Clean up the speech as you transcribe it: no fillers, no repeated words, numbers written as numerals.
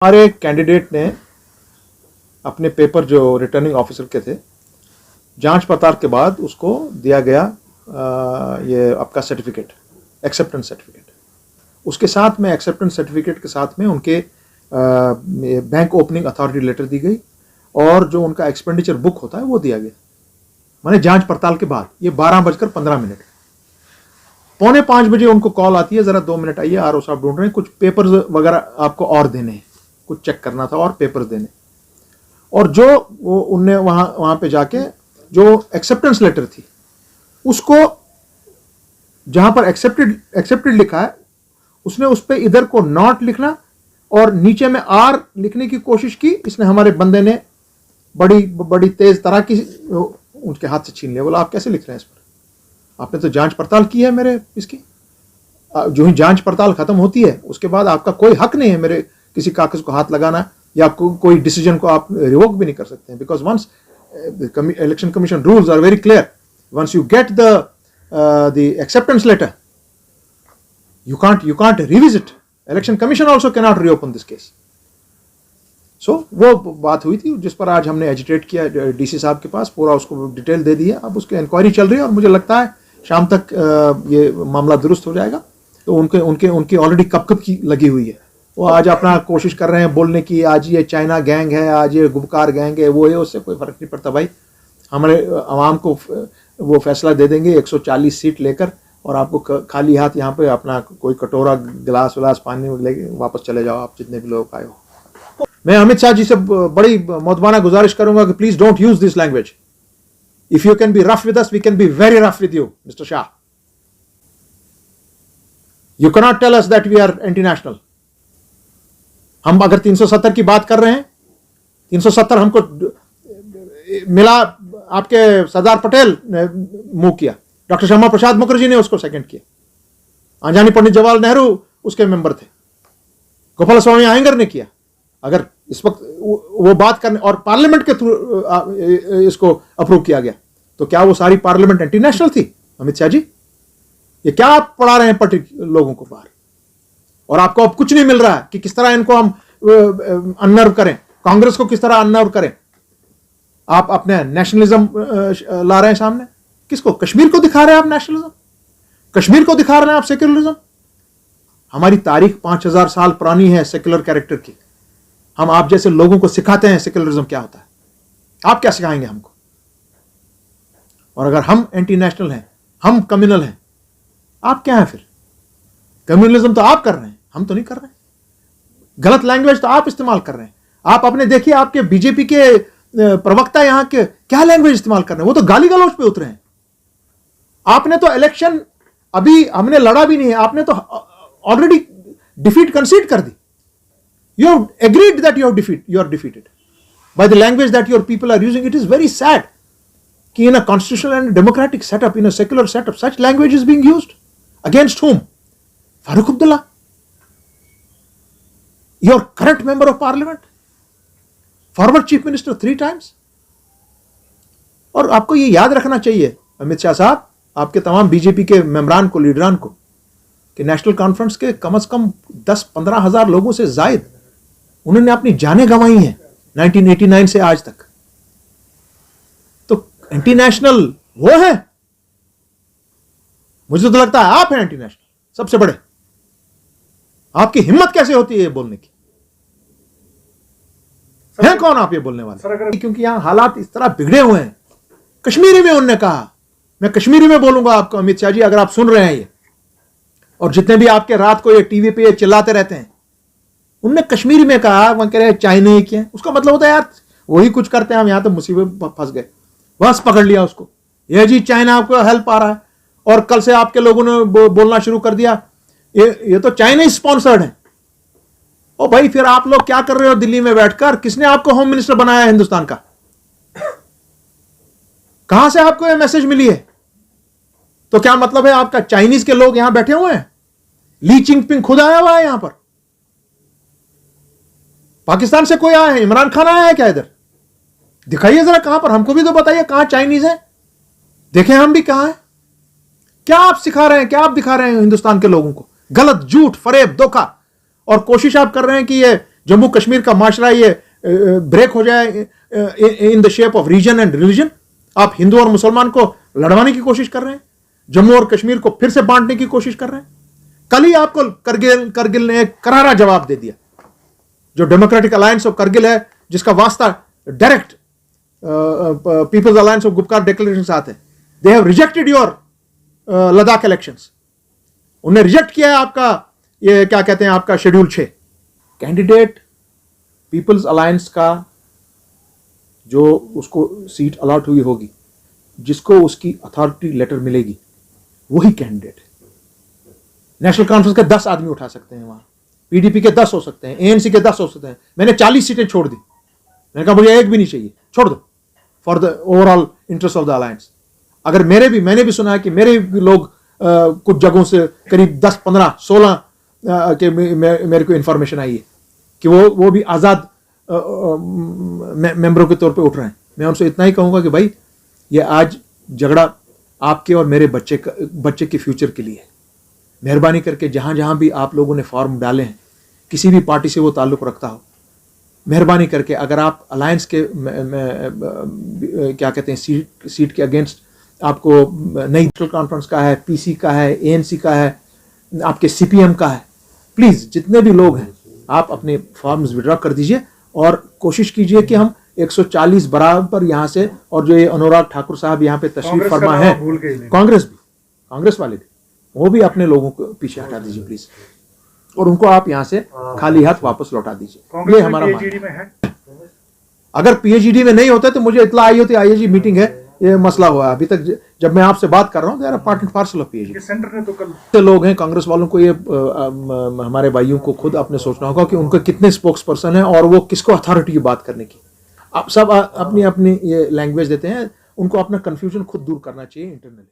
हमारे कैंडिडेट ने अपने पेपर जो रिटर्निंग ऑफिसर के थे, जांच पड़ताल के बाद उसको दिया गया ये आपका सर्टिफिकेट, एक्सेप्टेंस सर्टिफिकेट। उसके साथ में एक्सेप्टेंस सर्टिफिकेट के साथ में उनके बैंक ओपनिंग अथॉरिटी लेटर दी गई और जो उनका एक्सपेंडिचर बुक होता है वो दिया गया। माने जांच पड़ताल के बाद ये 12:15 पौने 5 बजे उनको कॉल आती है, जरा 2 मिनट आइए, आरओ साहब ढूंढ रहे हैं, कुछ पेपर्स वगैरह आपको और देने हैं, कुछ चेक करना था और पेपर्स देने। और जो वो उनने वहां पे जाके जो एक्सेप्टेंस लेटर थी उसको जहां पर एक्सेप्टेड लिखा है उसने उस पर इधर को नॉट लिखना और नीचे में आर लिखने की कोशिश की। इसने हमारे बंदे ने बड़ी तेज तरह की उनके हाथ से छीन लिया। बोला आप कैसे लिख रहे हैं इस पर, आपने तो जांच पड़ताल की है मेरे इसकी। जो ही जांच पड़ताल खत्म होती है उसके बाद आपका कोई हक नहीं है मेरे किसी कागज को हाथ लगाना या कोई डिसीजन को आप रिवोक भी नहीं कर सकते हैं। Because once election commission rules are very clear, once you get the acceptance letter you can't revisit. Election Commission also cannot reopen this case. So वो बात हुई थी जिस पर आज हमने एजिटेट किया डीसी साहब के पास, पूरा उसको डिटेल दे दिया। अब उसकी इंक्वायरी चल रही है और मुझे लगता है शाम तक ये मामला दुरुस्त हो जाएगा। तो उनकी ऑलरेडी कब की लगी हुई है, वो आज अपना कोशिश कर रहे हैं बोलने की आज ये चाइना गैंग है, आज ये गुपकार गैंग है, वो है, उससे कोई फर्क नहीं पड़ता भाई। हमारे आवाम को वो फैसला दे देंगे 140 सीट लेकर और आपको खाली हाथ यहाँ पे अपना कोई कटोरा गिलास विलास पानी लेके वापस चले जाओ आप जितने भी लोग आए हो। मैं अमित शाह जी से बड़ी मौतबाना गुजारिश करूंगा कि please don't use this language. If you can be rough with us we can be very rough with you mister Shah. You can not tell us that we are anti national. हम अगर 370 की बात कर रहे हैं, 370 हमको मिला, आपके सरदार पटेल ने मूव किया, डॉक्टर श्यामा प्रसाद मुखर्जी ने उसको सेकंड किया, आंजानी पंडित जवाहरलाल नेहरू उसके मेंबर थे, गोपाल स्वामी अयंगर ने किया। अगर इस वक्त वो बात करने और पार्लियामेंट के थ्रू इसको अप्रूव किया गया तो क्या वो सारी पार्लियामेंट एंटी नेशनल थी? अमित शाह जी ये क्या आप पढ़ा रहे हैं पर्टिकुलर लोगों को बाहर, और आपको अब कुछ नहीं मिल रहा है कि किस तरह इनको हम अनर्व करें, कांग्रेस को किस तरह अनर्व करें। आप अपने नेशनलिज्म ला रहे हैं सामने। किसको? कश्मीर को दिखा रहे हैं आप नेशनलिज्म, कश्मीर को दिखा रहे हैं आप सेक्युलरिज्म। हमारी तारीख 5000 साल पुरानी है सेक्युलर कैरेक्टर की। हम आप जैसे लोगों को सिखाते हैं सेक्युलरिज्म क्या होता है, आप क्या सिखाएंगे हमको? और अगर हम एंटी नेशनल हैं, हम कम्युनल हैं, आप क्या हैं फिर? कम्युनलिज्म तो आप कर रहे हैं, हम तो नहीं कर रहे हैं। गलत लैंग्वेज तो आप इस्तेमाल कर रहे हैं। आप अपने देखिए आपके बीजेपी के प्रवक्ता यहां के क्या लैंग्वेज इस्तेमाल कर रहे हैं, वो तो गाली गलौज पे उतरे हैं। आपने तो इलेक्शन अभी हमने लड़ा भी नहीं है, आपने तो ऑलरेडी डिफीट कंसीड कर दी। You have agreed that you are defeated by the language that your people are using. It is very sad कि in a constitutional and democratic setup, in a secular setup, such language is being used against whom? Farooq Abdullah, your current member of parliament, forward chief minister 3 times। और आपको ये याद रखना चाहिए अमित शाह साहब, आपके तमाम बीजेपी के मेंबरान को, लीडरान को, कि नेशनल कॉन्फ्रेंस के कम से कम 10-15 हजार लोगों से जायद उन्होंने अपनी जानें गंवाई हैं 1989 से आज तक। तो एंटी नेशनल वो है? मुझे तो लगता है आप हैं एंटी नेशनल सबसे बड़े। आपकी हिम्मत कैसे होती है ये बोलने की? है कौन आप ये बोलने वाले? क्योंकि यहां हालात इस तरह बिगड़े हुए हैं। कश्मीरी में उन्होंने कहा, मैं कश्मीरी में बोलूंगा आपको अमित शाह जी, अगर आप सुन रहे हैं ये, और जितने भी आपके रात को ये टीवी पे ये चिल्लाते रहते हैं, उनने कश्मीरी में कहा, वहां कह रहे हैं चाइना क्या है। उसका मतलब होता है यार वही कुछ करते हैं हम, यहां तो मुसीबत फंस गए, बस पकड़ लिया उसको। ये जी चाइना आपको हेल्प आ रहा है, और कल से आपके लोगों ने बोलना शुरू कर दिया ये तो चाइनीज स्पॉन्सर्ड है। ओ भाई फिर आप लोग क्या कर रहे हो दिल्ली में बैठकर? किसने आपको होम मिनिस्टर बनाया है हिंदुस्तान का? कहां से आपको ये मैसेज मिली है? तो क्या मतलब है आपका चाइनीज के लोग यहां बैठे हुए हैं? ली चिंगपिंग खुद आया हुआ है यहां पर। पाकिस्तान से कोई आया है? इमरान खान आया है क्या इधर? दिखाइए जरा कहां पर, हमको भी तो बताइए कहां चाइनीज है, देखें हम भी कहां है। क्या आप सिखा रहे हैं, क्या आप दिखा रहे हैं हिंदुस्तान के लोगों को? गलत, झूठ, फरेब, धोखा, और कोशिश आप कर रहे हैं कि ये जम्मू कश्मीर का माशरा ये ब्रेक हो जाए in the shape of region and religion. आप हिंदू और मुसलमान को लड़वाने की कोशिश कर रहे हैं, जम्मू और कश्मीर को फिर से बांटने की कोशिश कर रहे हैं। कल ही आपको करगिल ने एक करारा जवाब दे दिया। जो डेमोक्रेटिक अलायंस ऑफ करगिल है, जिसका वास्ता direct people's alliance of Gupkar declaration से आते हैं, they have rejected your Ladakh elections. उन्हें रिजेक्ट किया है आपका ये क्या कहते हैं आपका शेड्यूल 6। कैंडिडेट पीपल्स अलायंस का जो उसको सीट अलॉट हुई होगी, जिसको उसकी अथॉरिटी लेटर मिलेगी, वही कैंडिडेट है। नेशनल कॉन्फ्रेंस के 10 आदमी उठा सकते हैं वहां, पीडीपी के 10 हो सकते हैं, एएनसी के 10 हो सकते हैं। मैंने 40 सीटें छोड़ दी। मैंने कहा मुझे एक भी नहीं चाहिए, छोड़ दो for the overall interest of the alliance. अगर मैंने भी सुना है कि मेरे भी लोग कुछ जगहों से करीब 10, 15, 16 के मेरे को इंफॉर्मेशन आई है कि वो भी आज़ाद मेंबरों के तौर पे उठ रहे हैं। मैं उनसे इतना ही कहूँगा कि भाई ये आज झगड़ा आपके और मेरे बच्चे के फ्यूचर के लिए है। मेहरबानी करके जहाँ जहाँ भी आप लोगों ने फॉर्म डाले हैं, किसी भी पार्टी से वो ताल्लुक़ रखता हो, मेहरबानी करके अगर आप अलायंस के क्या कहते हैं सीट के अगेंस्ट आपको नई नेशनल कॉन्फ्रेंस का है, पीसी का है, एएनसी का है, आपके सीपीएम का है, प्लीज़ जितने भी लोग हैं आप अपने फॉर्म्स विड्रॉ कर दीजिए और कोशिश कीजिए कि हम 140 बराबर यहाँ से, और जो ये अनुराग ठाकुर साहब यहाँ पे तशरीफ फरमा है, कांग्रेस वाले भी, वो भी अपने लोगों को पीछे हटा दीजिए प्लीज, और उनको आप यहाँ से खाली हाथ वापस लौटा दीजिए। ये हमारा मानना है। अगर पीएचडी में नहीं होता तो मुझे इतला आई होती, आईएजी मीटिंग है, ये मसला हुआ। अभी तक जब मैं आपसे बात कर रहा हूँ, यार part and parcel of PhD. Centre ने तो कल लोग हैं कांग्रेस वालों को, ये हमारे भाइयों को खुद अपने सोचना होगा कि उनके कितने स्पोक्स पर्सन है और वो किसको अथॉरिटी की बात करने की। आप सब अपनी अपनी ये लैंग्वेज देते हैं, उनको अपना कंफ्यूजन खुद दूर करना चाहिए इंटरनली।